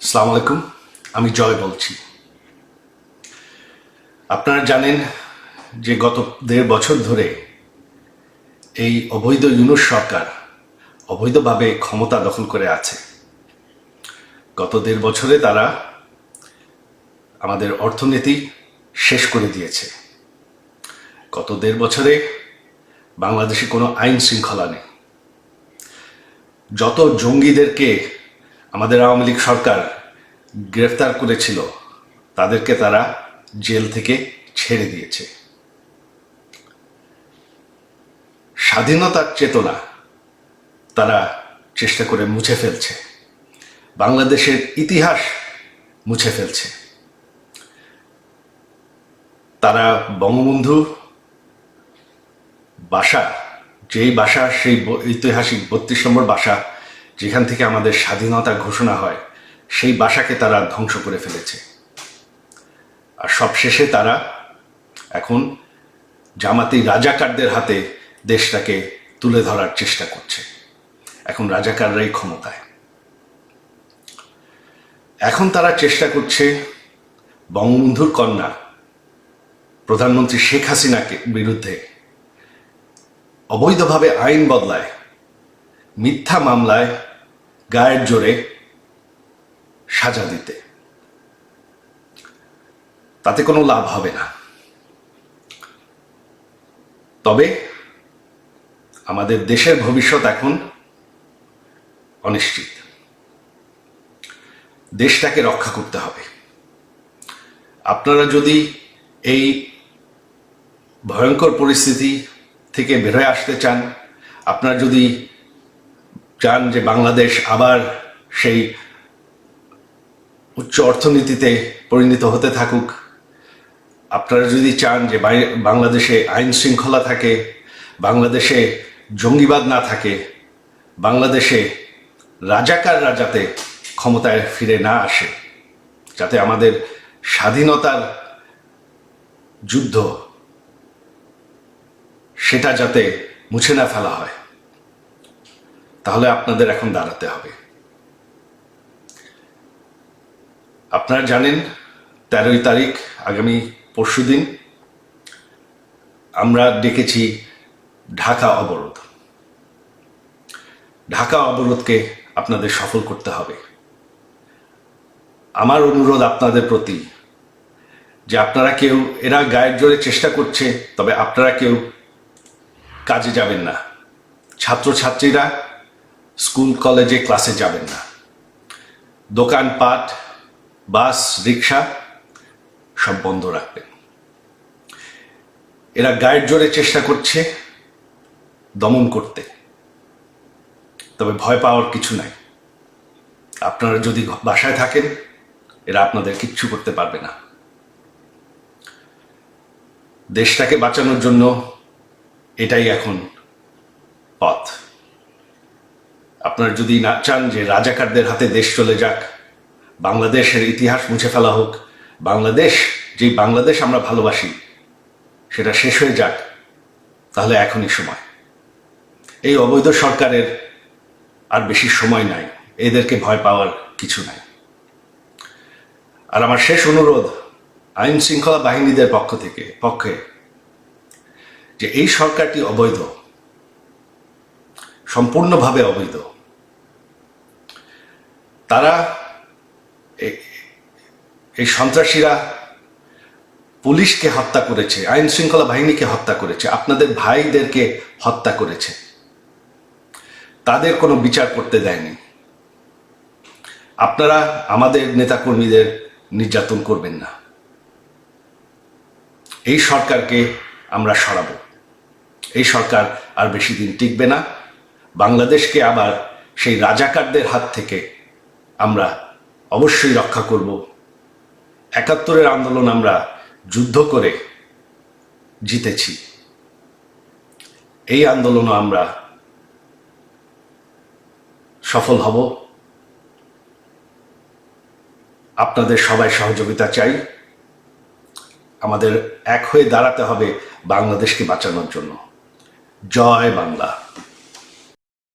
আসসালামু আলাইকুম। আমি জয় বলছি। আপনারা জানেন যে গত ১.৫ বছর ধরে এই অবৈধ ইউনূস সরকার অবৈধভাবে ক্ষমতা দখল করে আছে। গত ১.৫ বছরে তারা আমাদের অর্থনীতি শেষ করে দিয়েছে। গত ১.৫ বছরে বাংলাদেশে কোনো আইন শৃঙ্খলা নেই। যত জঙ্গিদেরকে আমাদের আওয়ামী লীগ সরকার গ্রেফতার করেছিল তাদেরকে তারা জেল থেকে ছেড়ে দিয়েছে। স্বাধীনতার চেতনা তারা চেষ্টা করে মুছে ফেলছে, বাংলাদেশের ইতিহাস মুছে ফেলছে। তারা বঙ্গবন্ধু বাসা, যেই বাসা, সেই ঐতিহাসিক ৩২ নম্বর বাসা যেখান থেকে আমাদের স্বাধীনতা ঘোষণা হয়, সেই বাসাকে তারা ধ্বংস করে ফেলেছে। আর সবশেষে তারা এখন জামাতি রাজাকারদের হাতে দেশটাকে তুলে ধরার চেষ্টা করছে। এখন রাজাকাররাই ক্ষমতায়। এখন তারা চেষ্টা করছে বঙ্গবন্ধুর কন্যা প্রধানমন্ত্রী শেখ হাসিনাকে বিরুদ্ধে অবৈধভাবে আইন বদলায়, মিথ্যা মামলায় গায়ের জোরে সাজা দিতে। তাতে কোনো লাভ হবে না। তবে আমাদের দেশের ভবিষ্যৎ এখন অনিশ্চিত। দেশটাকে রক্ষা করতে হবে। আপনারা যদি এই ভয়ঙ্কর পরিস্থিতি থেকে বের হয়ে আসতে চান, আপনারা যদি চান যে বাংলাদেশ আবার সেই উচ্চ অর্থনীতিতে পরিণত হতে থাকুক, আপনারা যদি চান যে বাংলাদেশে আইন শৃঙ্খলা থাকে, বাংলাদেশে জঙ্গিবাদ না থাকে, বাংলাদেশে রাজাকাররা যাতে ক্ষমতায় ফিরে না আসে, যাতে আমাদের স্বাধীনতার যুদ্ধ সেটা যাতে মুছে না ফেলা হয়, তাহলে আপনাদের এখন দাঁড়াতে হবে। আপনারা জানেন ১৩ই তারিখ, আগামী পরশুদিন আমরা ডেকেছি ঢাকা অবরোধ। ঢাকা অবরোধকে আপনাদের সফল করতে হবে। আমার অনুরোধ আপনাদের প্রতি যে আপনারা কেউ, এরা গায়ের জোরে চেষ্টা করছে, তবে আপনারা কেউ কাজে যাবেন না। ছাত্রছাত্রীরা স্কুল কলেজে ক্লাসে যাবেন না। দোকানপাট, বাস, রিক্সা সব বন্ধ রাখবেন। এরা গায়ের জোরে চেষ্টা করছে দমন করতে, তবে ভয় পাওয়ার কিছু নাই। আপনারা যদি বাসায় থাকেন, এরা আপনাদের কিচ্ছু করতে পারবে না। দেশটাকে বাঁচানোর জন্য এটাই এখন পথ। আপনারা যদি না চান যে রাজাকারদের হাতে দেশ চলে যাক, বাংলাদেশের ইতিহাস মুছে ফেলা হোক, বাংলাদেশ, যেই বাংলাদেশ আমরা ভালোবাসি সেটা শেষ হয়ে যাক, তাহলে এখনই সময়। এই অবৈধ সরকারের আর বেশি সময় নাই, এদেরকে ভয় পাওয়ার কিছু নাই। আর আমার শেষ অনুরোধ আইন শৃঙ্খলা বাহিনীদের পক্ষে যে এই সরকারটি অবৈধ, সম্পূর্ণভাবে অবৈধ। তারা, এই সন্ত্রাসীরা পুলিশকে হত্যা করেছে, আইন শৃঙ্খলা বাহিনীকে হত্যা করেছে, আপনাদের ভাইদেরকে হত্যা করেছে। তাদের কোনো বিচার করতে দেয়নি। আপনারা আমাদের নেতাকর্মীদের নির্যাতন করবেন না। এই সরকারকে আমরা সরাবো। এই সরকার আর বেশি দিন টিকবে না। বাংলাদেশকে আবার সেই রাজাকারদের হাত থেকে আমরা অবশ্যই রক্ষা করব। ৭১-এর আন্দোলন আমরা যুদ্ধ করে জিতেছি। এই আন্দোলনও আমরা সফল হব। আপনাদের সবাই সহযোগিতা চাই। আমাদের এক হয়ে দাঁড়াতে হবে বাংলাদেশকে বাঁচানোর জন্য। জয় বাংলা।